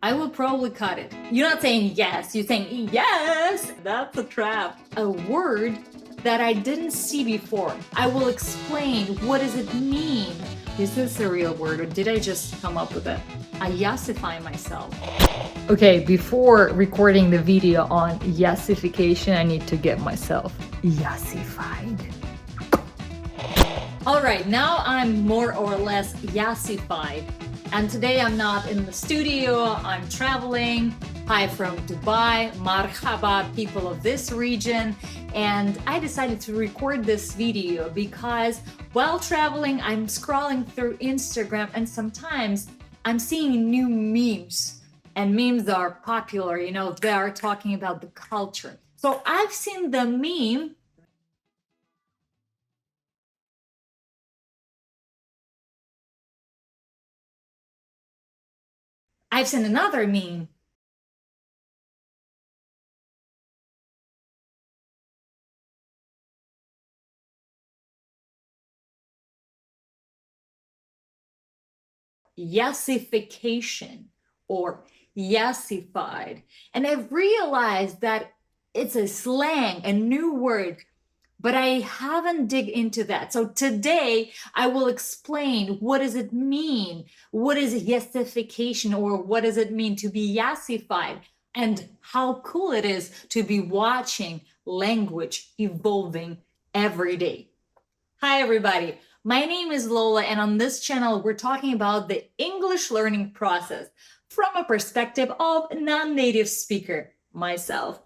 I will probably cut it. You're not saying yes, you're saying yes. That's a trap. A word that I didn't see before. I will explain what does it mean. Is this a real word or did I just come up with it? I yassify myself. Okay, before recording the video on yassification, I need to get myself yassified. All right, now I'm more or less yassified. And today I'm not in the studio, I'm traveling. Hi from Dubai, marhaba, people of this region. And I decided to record this video because while traveling, I'm scrolling through Instagram and sometimes I'm seeing new memes. And memes are popular, you know, they are talking about the culture. So I've seen the meme. I've seen another meme. Yassification or yassified. And I've realized that it's a slang, a new word, but I haven't dig into that. So today I will explain what does it mean? What is yassification or what does it mean to be yassified? And how cool it is to be watching language evolving every day. Hi everybody, my name is Lola and on this channel we're talking about the English learning process from a perspective of a non-native speaker, myself.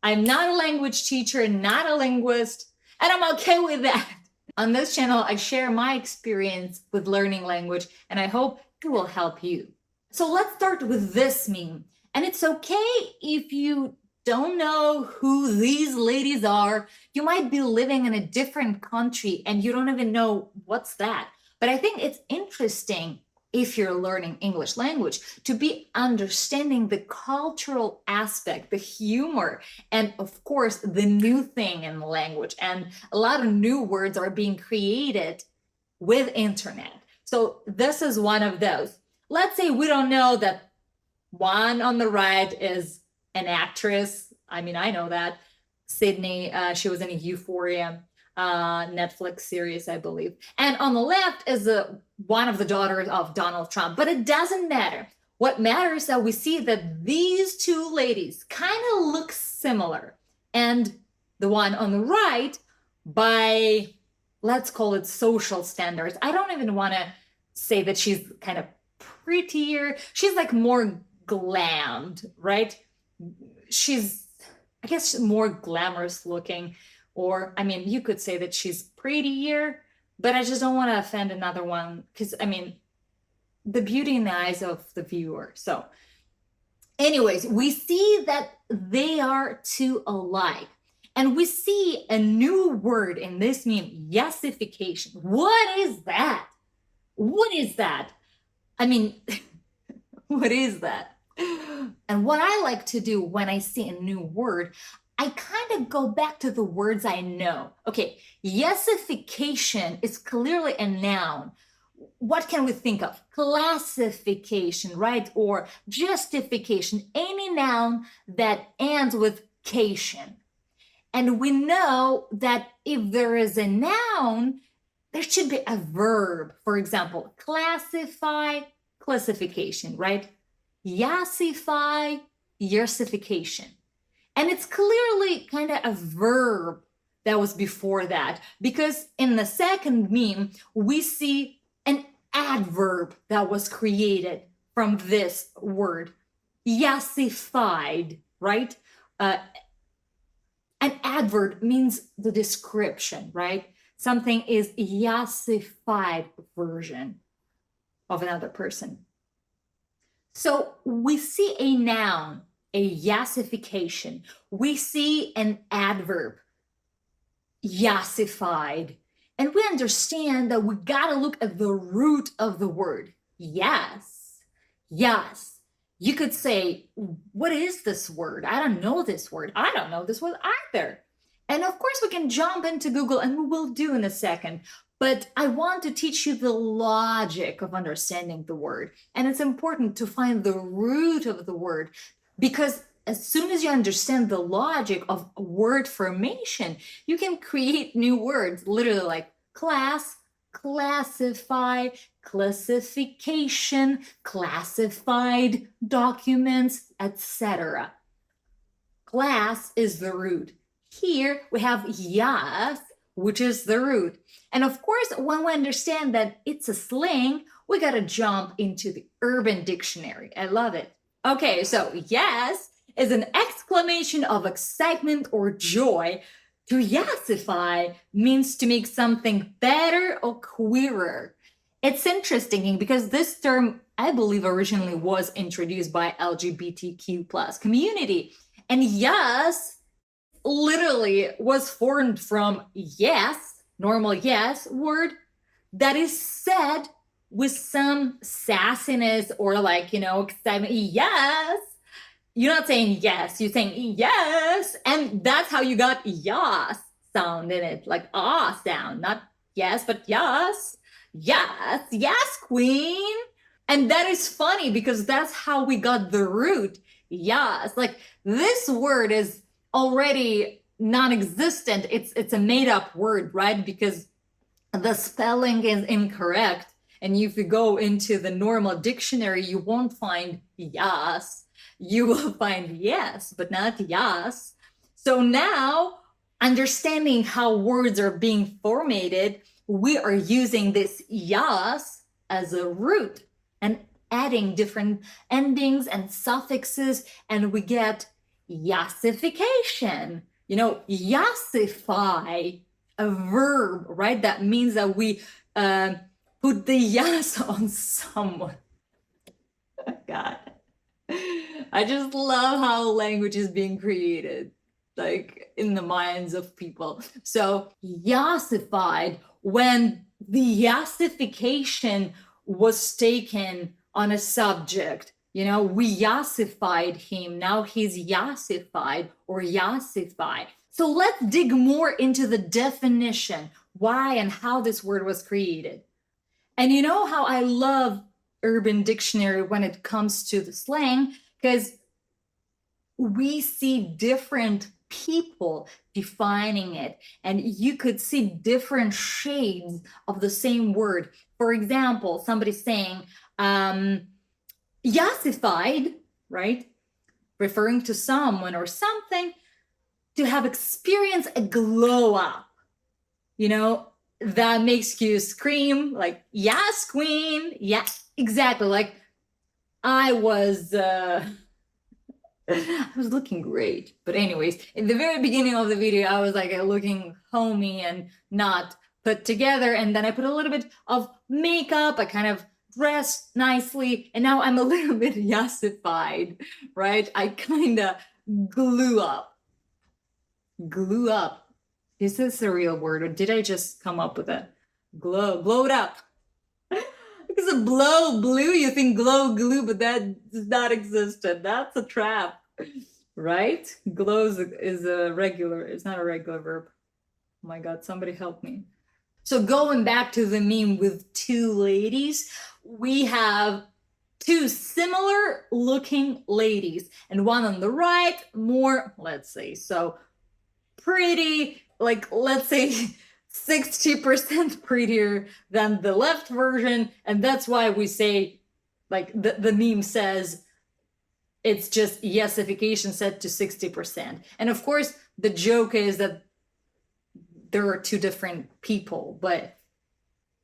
I'm not a language teacher, not a linguist, and I'm okay with that. On this channel, I share my experience with learning language, and I hope it will help you. So let's start with this meme. And it's okay if you don't know who these ladies are. You might be living in a different country and you don't even know what's that. But I think it's interesting if you're learning English language to be understanding the cultural aspect, the humor, and of course, the new thing in the language. And a lot of new words are being created with internet. So this is one of those. Let's say we don't know that one on the right is an actress. I mean, I know that. Sydney, she was in a Euphoria Netflix series, I believe. And on the left is one of the daughters of Donald Trump. But it doesn't matter. What matters is that we see that these two ladies kind of look similar. And the one on the right, by, let's call it social standards. I don't even want to say that she's kind of prettier. She's like more glammed, right? She's, I guess, more glamorous looking, or I mean, you could say that she's prettier, but I just don't want to offend another one because I mean, the beauty in the eyes of the viewer. So anyways, we see that they are two alike. And we see a new word in this meme, yassification. What is that? What is that? I mean, what is that? And what I like to do when I see a new word, I kind of go back to the words I know. Okay, yassification is clearly a noun. What can we think of? Classification, right? Or justification, any noun that ends with cation. And we know that if there is a noun, there should be a verb. For example, classify, classification, right? Yassify, yassification. And it's clearly kind of a verb that was before that, because in the second meme, we see an adverb that was created from this word, yassified, right? An adverb means the description, right? Something is yassified version of another person. So we see a noun, a yassification. We see an adverb, yassified. And we understand that we gotta look at the root of the word. Yes, yes. You could say, what is this word? I don't know this word. I don't know this word either. And of course we can jump into Google and we will do in a second. But I want to teach you the logic of understanding the word. And it's important to find the root of the word, because as soon as you understand the logic of word formation, you can create new words, literally like class, classify, classification, classified documents, etc. Class is the root. Here we have Yass, which is the root. And of course, when we understand that it's a slang, we gotta jump into the Urban Dictionary. I love it. Okay, so Yass is an exclamation of excitement or joy. To yassify means to make something better or queerer. It's interesting because this term, I believe, originally was introduced by LGBTQ plus community. And Yass literally was formed from yes, normal yes word that is said with some sassiness or like, excitement. Yes. You're not saying yes, you're saying yes. And that's how you got yas sound in it, like ah sound, not yes, but yas. Yes, yes, queen. And that is funny because that's how we got the root yas. Like this word is already non-existent. It's a made-up word, right? Because the spelling is incorrect. And if you go into the normal dictionary, you won't find yas. You will find yes, but not yas. So now, understanding how words are being formatted, we are using this yas as a root and adding different endings and suffixes, and we get yassification. Yassify, a verb, right? That means that we put the yes on someone. God. I just love how language is being created, like in the minds of people. So yassified, when the yassification was taken on a subject, we yassified him. Now he's yassified or yassify. So let's dig more into the definition, why and how this word was created. And you know how I love Urban Dictionary when it comes to the slang, because we see different people defining it, and you could see different shades of the same word. For example, somebody saying yassified, right? Referring to someone or something, to have experienced a glow up, that makes you scream like, yes, queen. Yeah, exactly. Like I was looking great. But anyways, in the very beginning of the video, I was like looking homey and not put together. And then I put a little bit of makeup. I kind of dressed nicely. And now I'm a little bit yassified, right? I kind of glue up. Glue up. Is this a real word, or did I just come up with it? Blow it up. Because of blow, blue, you think glow, glue, but that does not exist. That's a trap, right? Glow is a regular, it's not a regular verb. Oh my God, somebody help me. So going back to the meme with two ladies, we have two similar looking ladies, and one on the right, more, let's say, so pretty, like let's say 60% prettier than the left version. And that's why we say, like the meme says, it's just yassification set to 60%. And of course, the joke is that there are two different people, but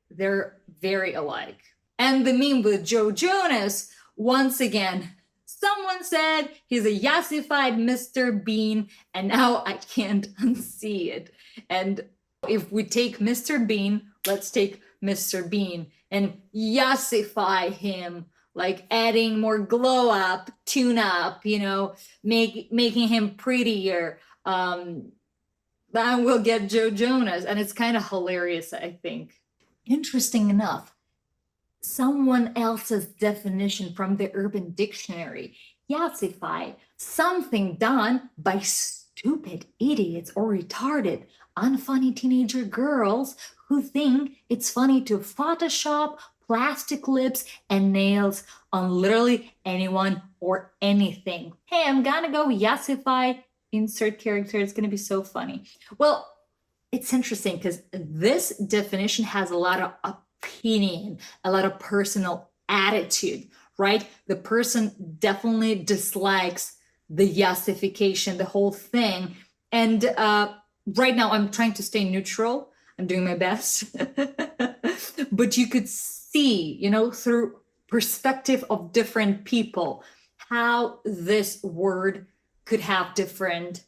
they're very alike. And the meme with Joe Jonas, once again, someone said he's a Yassified Mr. Bean, and now I can't unsee it. And if we take Mr. Bean, let's take Mr. Bean and yassify him, like adding more glow up, tune up, making him prettier. Then we'll get Joe Jonas, and it's kind of hilarious, I think. Interesting enough, someone else's definition from the Urban Dictionary, yassify, something done by stupid idiots or retarded, unfunny teenager girls who think it's funny to Photoshop plastic lips and nails on literally anyone or anything. Hey, I'm gonna go yassify, insert character. It's gonna be so funny. Well, it's interesting because this definition has a lot of opinion, a lot of personal attitude, right? The person definitely dislikes the yassification, the whole thing. And right now I'm trying to stay neutral. I'm doing my best. But you could see, through perspective of different people, how this word could have different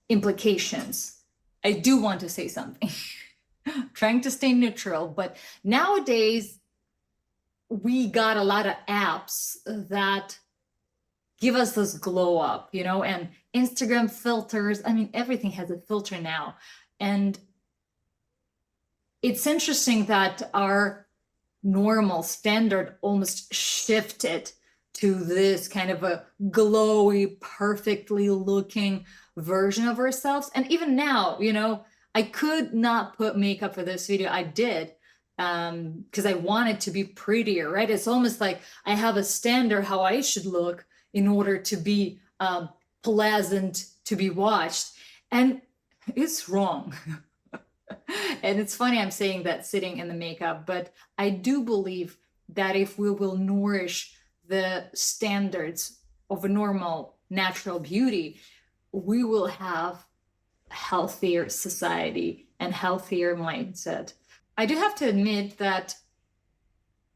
implications. I do want to say something. Trying to stay neutral, but nowadays we got a lot of apps that give us this glow up, and Instagram filters. I mean, everything has a filter now. And it's interesting that our normal standard almost shifted to this kind of a glowy, perfectly looking version of ourselves. And even now, I could not put makeup for this video. I did because I wanted to be prettier, right? It's almost like I have a standard how I should look in order to be pleasant to be watched. And it's wrong. And it's funny I'm saying that sitting in the makeup, but I do believe that if we will nourish the standards of a normal, natural beauty, we will have a healthier society and healthier mindset. I do have to admit that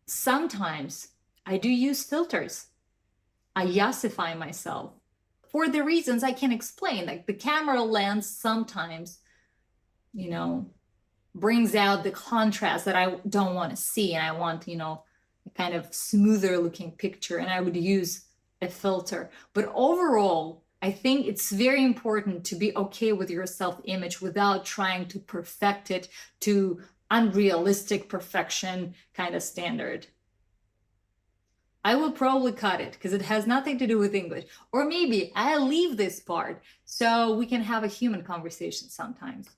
sometimes I do use filters. I yassify myself for the reasons I can explain. Like the camera lens sometimes, brings out the contrast that I don't want to see. And I want, a kind of smoother looking picture. And I would use a filter. But overall, I think it's very important to be okay with your self-image without trying to perfect it to unrealistic perfection kind of standard. I will probably cut it because it has nothing to do with English. Or maybe I'll leave this part so we can have a human conversation sometimes.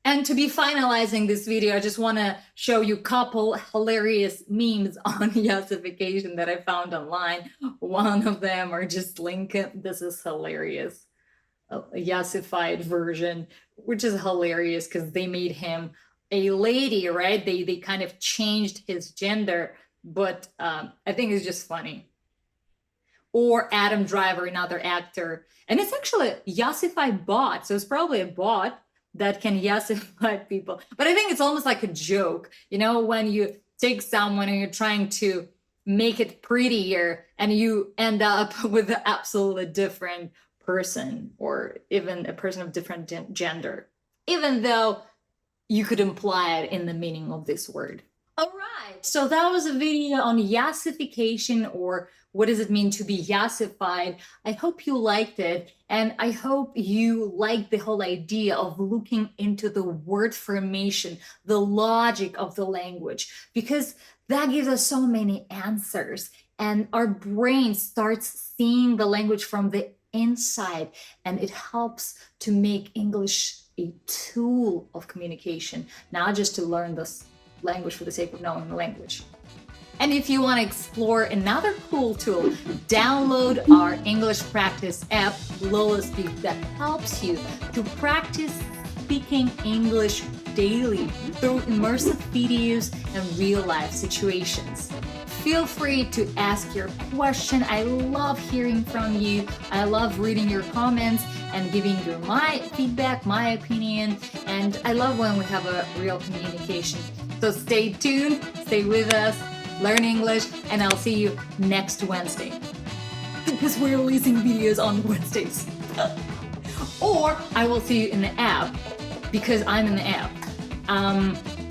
And to be finalizing this video, I just want to show you a couple hilarious memes on Yassification that I found online. One of them are just Lincoln. This is hilarious. A Yassified version, which is hilarious because they made him a lady, right? They kind of changed his gender, but I think it's just funny. Or Adam Driver, another actor. And it's actually a Yassified bot, so it's probably a bot that can yassify people. But I think it's almost like a joke, when you take someone and you're trying to make it prettier and you end up with an absolutely different person or even a person of different gender, even though you could imply it in the meaning of this word. All right, so that was a video on yassification, or what does it mean to be yassified. I hope you liked it, and I hope you like the whole idea of looking into the word formation, the logic of the language, because that gives us so many answers, and our brain starts seeing the language from the inside, and it helps to make English a tool of communication, not just to learn this language for the sake of knowing the language. And if you want to explore another cool tool, download our English practice app, Lola Speak, that helps you to practice speaking English daily through immersive videos and real-life situations. Feel free to ask your question. I love hearing from you. I love reading your comments and giving you my feedback, my opinion, and I love when we have a real communication. So stay tuned, stay with us, learn English, and I'll see you next Wednesday. Because we're releasing videos on Wednesdays. Or I will see you in the app, because I'm in the app.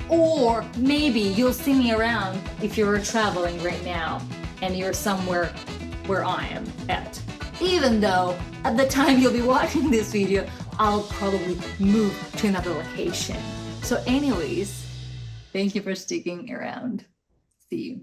Or maybe you'll see me around if you're traveling right now and you're somewhere where I am at. Even though at the time you'll be watching this video, I'll probably move to another location. So anyways, thank you for sticking around. See you.